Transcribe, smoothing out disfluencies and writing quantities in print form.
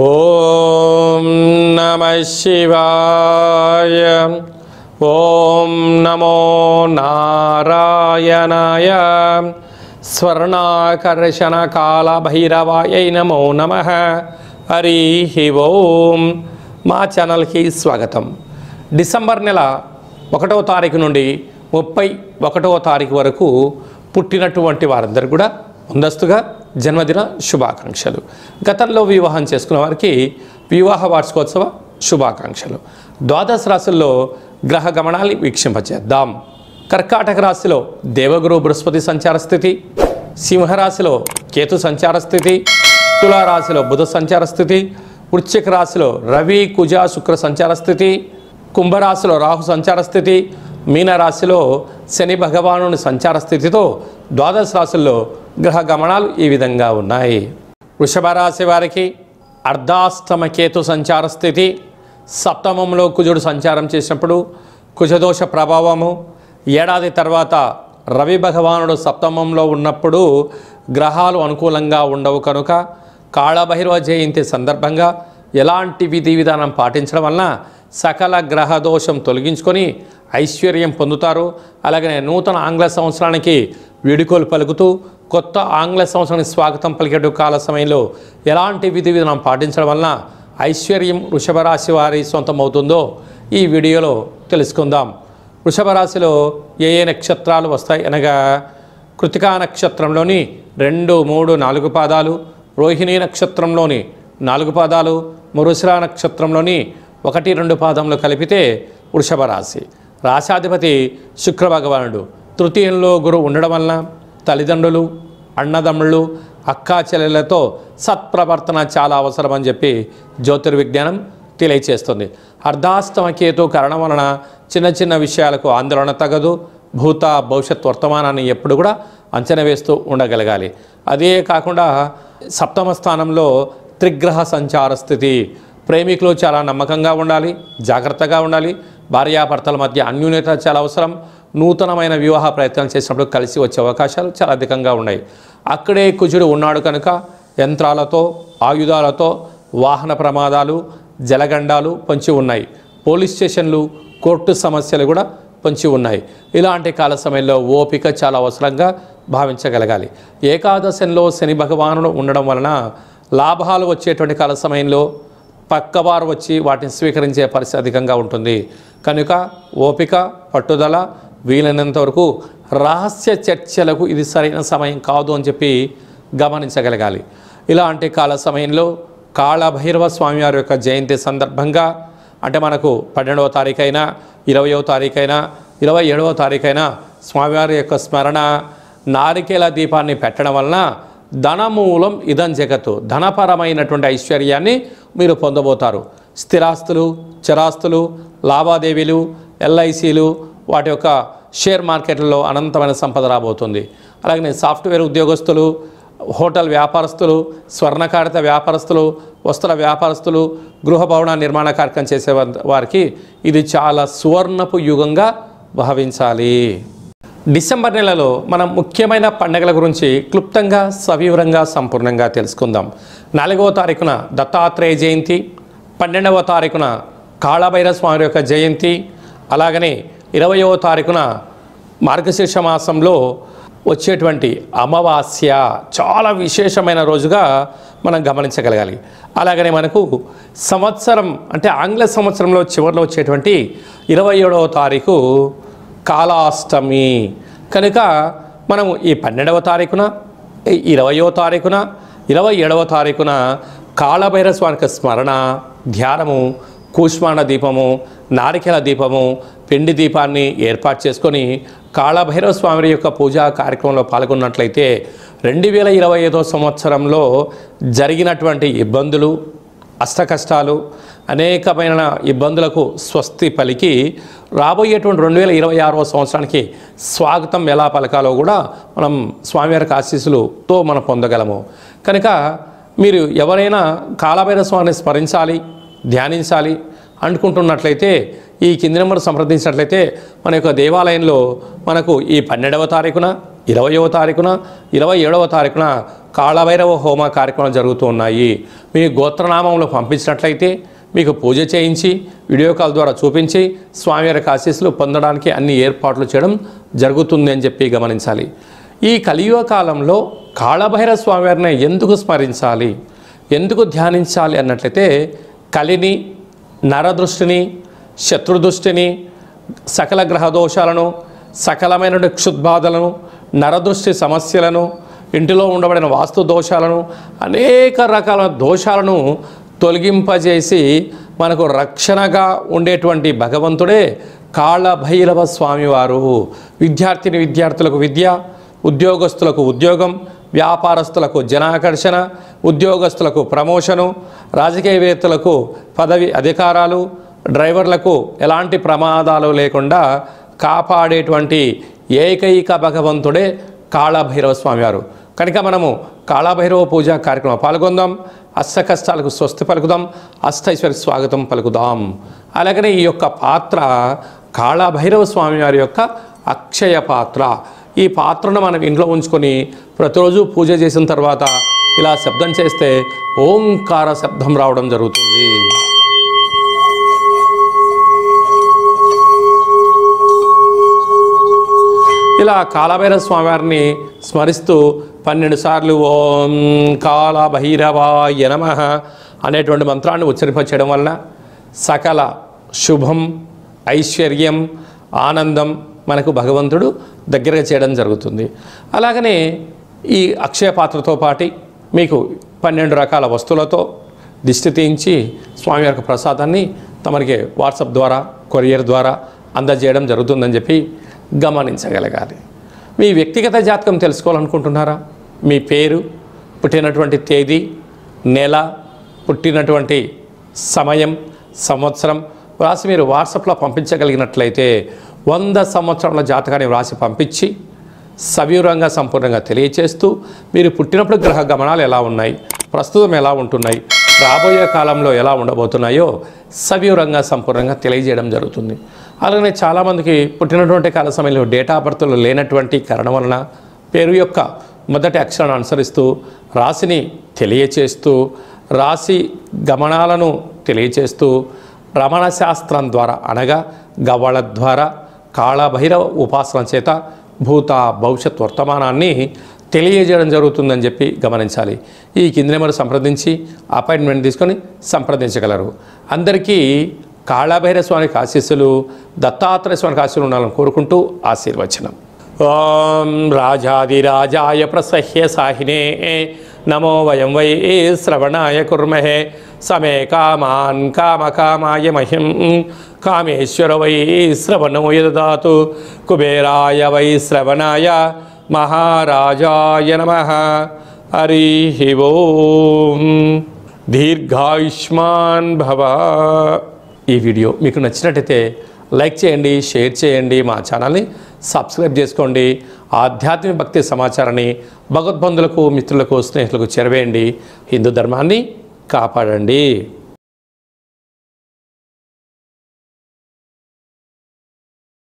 ఓం నమః శివాయ. ఓం నమో నారాయణాయ. స్వర్ణాకర్షణ కాల భైరవాయ నమో నమః. హరి ఓం. మా ఛానల్కి స్వాగతం. డిసెంబర్ నెల 1వ తారీఖు నుండి 31వ తారీఖు వరకు పుట్టినటువంటి వారందరూ కూడా ముందస్తుగా జన్మదిన శుభాకాంక్షలు. గతంలో వివాహం చేసుకున్న వారికి వివాహ వార్షికోత్సవ శుభాకాంక్షలు. ద్వాదశ రాశుల్లో గ్రహ గమనాన్ని వీక్షింపచేద్దాం. కర్కాటక రాశిలో దేవగురు బృహస్పతి సంచార స్థితి, సింహరాశిలో కేతు సంచార స్థితి, తులారాశిలో బుధ సంచార స్థితి, వృశ్చిక రాశిలో రవి కుజ శుక్ర సంచార స్థితి, కుంభరాశిలో రాహు సంచార స్థితి, మీనరాశిలో శని భగవానుని సంచార స్థితితో ద్వాదశ రాశుల్లో గ్రహ గమనాలు ఈ విధంగా ఉన్నాయి. వృషభ రాశి వారికి అర్ధాష్టమ కేతు సంచార స్థితి, సప్తమంలో కుజుడు సంచారం చేసినప్పుడు కుజదోష ప్రభావము, ఏడాది తర్వాత రవి భగవానుడు సప్తమంలో ఉన్నప్పుడు గ్రహాలు అనుకూలంగా ఉండవు కనుక కాళభైరవ జయంతి సందర్భంగా ఎలాంటి విధి విధానం పాటించడం వలన సకల గ్రహ దోషం తొలగించుకొని ఐశ్వర్యం పొందుతారు. అలాగనే నూతన ఆంగ్ల సంవత్సరానికి వీడుకోలు పలుకుతూ కొత్త ఆంగ్ల సంవత్సరానికి స్వాగతం పలికే కాల సమయంలో ఎలాంటి విధి విధానం పాటించడం వలన ఐశ్వర్యం వృషభ రాశి వారి సొంతమవుతుందో ఈ వీడియోలో తెలుసుకుందాం. వృషభ రాశిలో ఏ ఏ నక్షత్రాలు వస్తాయి అనగా కృతికా నక్షత్రంలోని 2, 3, 4 పాదాలు, రోహిణీ నక్షత్రంలోని 4 పాదాలు, మృగశిర నక్షత్రంలోని 1, 2 పాదములు కలిపితే వృషభ రాశి. రాశాధిపతి శుక్ర భగవానుడు. తృతీయంలో గురువు ఉండడం వలన తల్లిదండ్రులు, అన్నదమ్ముళ్ళు, అక్కా చెల్లెలతో సత్ప్రవర్తన చాలా అవసరం అని చెప్పి జ్యోతిర్విజ్ఞానం తెలియచేస్తుంది. అర్ధాష్టమ కేతు కారణం వలన చిన్న చిన్న విషయాలకు ఆందోళన తగదు. భూత భవిష్యత్ వర్తమానాన్ని ఎప్పుడు కూడా అంచనా వేస్తూ ఉండగలగాలి. అదే కాకుండా సప్తమ స్థానంలో త్రిగ్రహ సంచార స్థితి. ప్రేమికులు చాలా నమ్మకంగా ఉండాలి, జాగ్రత్తగా ఉండాలి. భార్యాభర్తల మధ్య అన్యోన్యత చాలా అవసరం. నూతనమైన వివాహ ప్రయత్నాలు చేసినప్పుడు కలిసి వచ్చే అవకాశాలు చాలా అధికంగా ఉన్నాయి. అక్కడే కుజుడు ఉన్నాడు కనుక యంత్రాలతో, ఆయుధాలతో వాహన ప్రమాదాలు, జలగండాలు పొంచి ఉన్నాయి. పోలీస్ స్టేషన్లు, కోర్టు సమస్యలు కూడా పొంచి ఉన్నాయి. ఇలాంటి కాల సమయంలో ఓపిక చాలా అవసరంగా భావించగలగాలి. ఏకాదశంలో శని భగవానుడు ఉండడం వలన లాభాలు వచ్చేటువంటి కాల సమయంలో పక్కవారు వచ్చి వాటిని స్వీకరించే పరిస్థితి అధికంగా ఉంటుంది. కనుక ఓపిక, పట్టుదల, వీలైనంత వరకు రహస్య చర్చలకు ఇది సరైన సమయం కాదు అని చెప్పి గమనించగలగాలి. ఇలాంటి కాల సమయంలో కాళభైరవ స్వామివారి యొక్క జయంతి సందర్భంగా అంటే మనకు 12వ తారీఖైనా, 20వ తారీఖైనా, 27వ తారీఖైనా స్వామివారి యొక్క స్మరణ, నారికేల దీపాన్ని పెట్టడం వలన ధనమూలం ఇదం జగత్తు, ధనపరమైనటువంటి ఐశ్వర్యాన్ని మీరు పొందబోతారు. స్థిరాస్తులు, చరాస్తులు, లావాదేవీలు, ఎల్ఐసీలు, వాటి యొక్క షేర్ మార్కెట్లలో అనంతమైన సంపద రాబోతుంది. అలాగే సాఫ్ట్వేర్ ఉద్యోగస్తులు, హోటల్ వ్యాపారస్తులు, స్వర్ణకారిత వ్యాపారస్తులు, వస్త్ర వ్యాపారస్తులు, గృహ భవన నిర్మాణ కార్యక్రమం చేసే వారికి ఇది చాలా సువర్ణపు యుగంగా భావించాలి. డిసెంబర్ నెలలో మనం ముఖ్యమైన పండుగల గురించి క్లుప్తంగా, సవివరంగా, సంపూర్ణంగా తెలుసుకుందాం. 4వ తారీఖున దత్తాత్రేయ జయంతి, 12వ తారీఖున కాళభైరవ స్వామి యొక్క జయంతి, అలాగనే 20వ తారీఖున మార్గశీర్ష మాసంలో వచ్చేటువంటి అమావాస్య చాలా విశేషమైన రోజుగా మనం గమనించగలగాలి. అలాగనే మనకు సంవత్సరం అంటే ఆంగ్ల సంవత్సరంలో చివరిలో వచ్చేటువంటి 27వ తారీఖు కాళాష్టమి. కనుక మనము ఈ 12వ తారీఖున, 20వ తారీఖున, 27వ తారీఖున కాళభైరవ స్వామికి స్మరణ, ధ్యానము, కూష్మాండ దీపము, నారికేల దీపము, పిండి దీపాన్ని ఏర్పాటు చేసుకొని కాళభైరవ స్వామి యొక్క పూజా కార్యక్రమంలో పాల్గొన్నట్లయితే 2025వ సంవత్సరంలో జరిగినటువంటి ఇబ్బందులు, అష్టకష్టాలు, అనేకమైన ఇబ్బందులకు స్వస్తి పలికి రాబోయేటువంటి 2026వ సంవత్సరానికి స్వాగతం ఎలా పలకాలో కూడా మనం స్వామివారికి ఆశీస్సులతో మనం పొందగలము. కనుక మీరు ఎవరైనా కాళభైరవ స్వామిని స్మరించాలి, ధ్యానించాలి అనుకుంటున్నట్లయితే ఈ కింది నెంబర్ సంప్రదించినట్లయితే మన యొక్క దేవాలయంలో మనకు ఈ 12వ తారీఖున 20వ తారీఖున 27వ తారీఖున కాళభైరవ హోమ కార్యక్రమాలు జరుగుతూ ఉన్నాయి. మీ గోత్రనామంలో పంపించినట్లయితే మీకు పూజ చేయించి వీడియో కాల్ ద్వారా చూపించి స్వామివారి ఆశీస్సులు పొందడానికి అన్ని ఏర్పాట్లు చేయడం జరుగుతుంది అని చెప్పి గమనించాలి. ఈ కలియుగ కాలంలో కాళభైరవ స్వామివారిని ఎందుకు స్మరించాలి, ఎందుకు ధ్యానించాలి అన్నట్లయితే కలిని, నరదృష్టిని, శత్రుదృష్టిని, సకల గ్రహ దోషాలను, సకలమైన క్షుద్బాధలను, నరదృష్టి సమస్యలను, ఇంటిలో ఉండబడిన వాస్తు దోషాలను, అనేక రకాల దోషాలను తొలగింపజేసి మనకు రక్షణగా ఉండేటువంటి భగవంతుడే కాళభైరవ స్వామివారు. విద్యార్థులకు విద్య, ఉద్యోగస్తులకు ఉద్యోగం, వ్యాపారస్తులకు జనాకర్షణ, ఉద్యోగస్తులకు ప్రమోషను, రాజకీయవేత్తలకు పదవి అధికారాలు, డ్రైవర్లకు ఎలాంటి ప్రమాదాలు లేకుండా కాపాడేటువంటి ఏకైక భగవంతుడే కాళభైరవ స్వామివారు. కనుక మనము కాళభైరవ పూజ కార్యక్రమం పాల్గొందాం, అష్ట కష్టాలకు స్వస్తి పలుకుదాం, అష్టైశ్వర్య స్వాగతం పలుకుదాం. అలాగనే ఈ యొక్క పాత్ర కాళభైరవ స్వామివారి యొక్క అక్షయ పాత్ర. ఈ పాత్రను మనం ఇంట్లో ఉంచుకొని ప్రతిరోజు పూజ చేసిన తర్వాత ఇలా శబ్దం చేస్తే ఓంకార శబ్దం రావడం జరుగుతుంది. ఇలా కాళభైరవ స్వామివారిని స్మరిస్తూ 12 సార్లు ఓం కాళభైరవాయ నమః అనేటువంటి మంత్రాన్ని ఉచ్చరింపచేయడం వలన సకల శుభం, ఐశ్వర్యం, ఆనందం మనకు భగవంతుడు దగ్గరగా చేయడం జరుగుతుంది. అలాగనే ఈ అక్షయ పాత్రతో పాటు మీకు 12 రకాల వస్తువులతో దిష్టి తీయించి స్వామివారి ప్రసాదాన్ని తమరికి వాట్సాప్ ద్వారా, కొరియర్ ద్వారా అందజేయడం జరుగుతుందని చెప్పి గమనించగలగాలి. మీ వ్యక్తిగత జాతకం తెలుసుకోవాలనుకుంటున్నారా? మీ పేరు, పుట్టినటువంటి తేదీ, నెల, పుట్టినటువంటి సమయం, సంవత్సరం వ్రాసి మీరు వాట్సాప్లో పంపించగలిగినట్లయితే 100 సంవత్సరాల జాతకాన్ని వ్రాసి పంపించి సవివరంగా సంపూర్ణంగా తెలియచేస్తూ మీరు పుట్టినప్పుడు గ్రహ గమనాలు ఎలా ఉన్నాయి, ప్రస్తుతం ఎలా ఉంటున్నాయి, రాబోయే కాలంలో ఎలా ఉండబోతున్నాయో సవివరంగా సంపూర్ణంగా తెలియజేయడం జరుగుతుంది. అలాగే చాలామందికి పుట్టినటువంటి కాల సమయంలో డేటా ఆఫ్ బర్త్లు లేనటువంటి కారణం వలన పేరు యొక్క మొదటి అక్షరాన్ని అనుసరిస్తూ రాశిని తెలియచేస్తూ, రాశి గమనాలను తెలియచేస్తూ రమణ శాస్త్రం ద్వారా అనగా గవ్వళ ద్వారా కాళభైరవ ఉపాసన చేత భూత భవిష్యత్ వర్తమానాన్ని తెలియజేయడం జరుగుతుందని చెప్పి గమనించాలి. ఈ కింది నెంబర్ సంప్రదించి అపాయింట్మెంట్ తీసుకొని సంప్రదించగలరు. అందరికీ కాళభైరవ స్వామికి ఆశీస్సులు, దత్తాత్రేయ స్వామికి ఆశీస్సులు ఉండాలని కోరుకుంటూ ఆశీర్వచనం. ఓం రాజాదిరాజాయ ప్రసహ్య సాహినే నమో వయం వై శ్రవణాయ కుర్మహే సమే కామాన్ కామకామాయ మహిం కామేశ్వర వై శ్రవణో యదాతు కుబేరాయ వై శ్రవణాయ మహారాజాయ నమః. హరి ఓం. దీర్ఘాయుష్మాన్ భవ. ఈ వీడియో మీకు నచ్చినట్టయితే లైక్ చేయండి, షేర్ చేయండి, మా ఛానల్ని సబ్స్క్రైబ్ చేసుకోండి. ఆధ్యాత్మిక భక్తి సమాచారాన్ని భగవద్బంధులకు, మిత్రులకు, స్నేహితులకు చేరవేయండి. హిందూ ధర్మాన్ని కాపాడండి.